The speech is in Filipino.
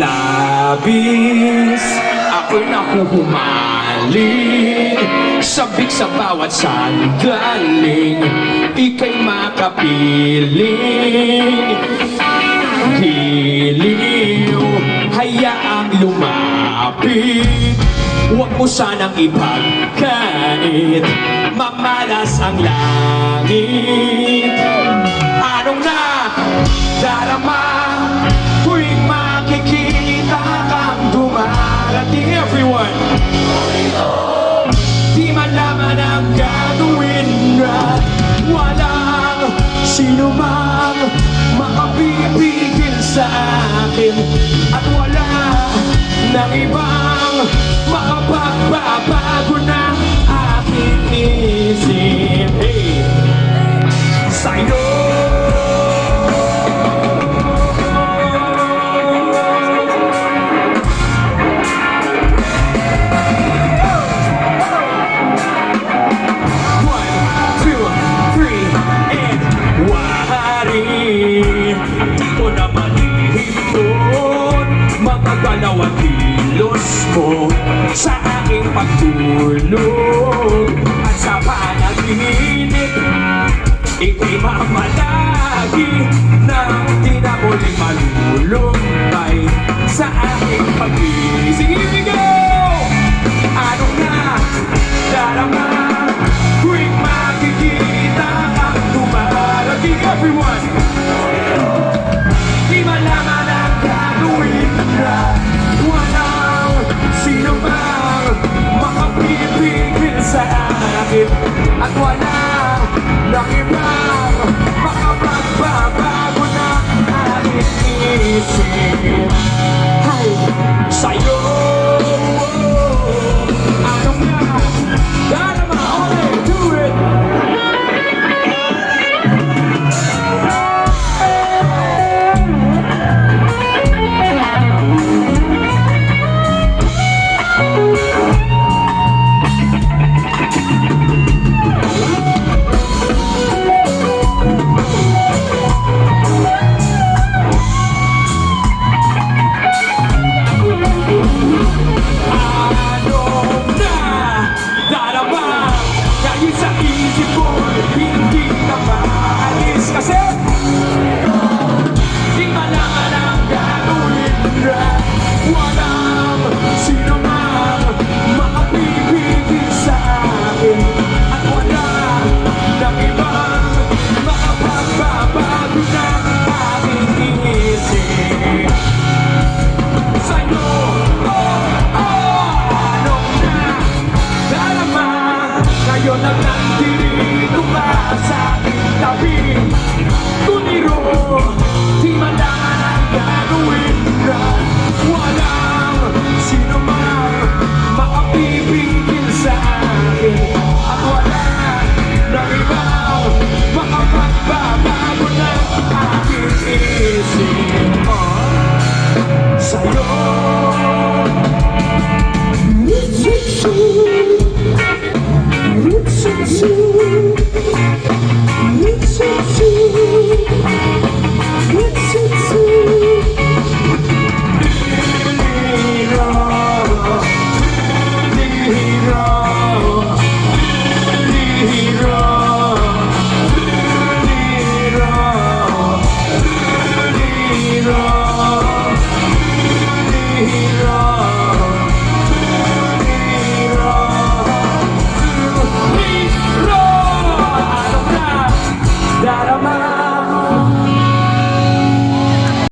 labis, ako'y nahuhumaling, sabik sa bawat sandaling, ika'y makapiling. Giliw, hayaang lumapit, huwag mo sanang ipagkait, mamalas ang langit. Anong nadarama tuwing makikita kang dumarating? Everyone, di malaman ang gagawin at walang sino mang makapipigil sa akin, at wala nang ibang makapagbabago ng aking isip. Hey, sa'yo galaw at kilos mo sa aking pagtulog, at sa panaginip ika'y mamalagi nang di na muling malulumbay sa aking pag-isip. Ibigaw! Anong nadarama tuwing makikita kang dumarating? Everyone! Di malaman ang gagawin na walang sino mang makapipigil sa akin, at wala nang ibang makapagbabago ng aking isip. Hay, sa'yo anong nadarama? Okay, do it! Ngayon ang nandito pa sa aking tabi, tuniro, di malaman ang gagawin na walang sino mang makapipigil sa akin, at wala nang ibang makapagbabago ng aking isip. Sa'yo Darama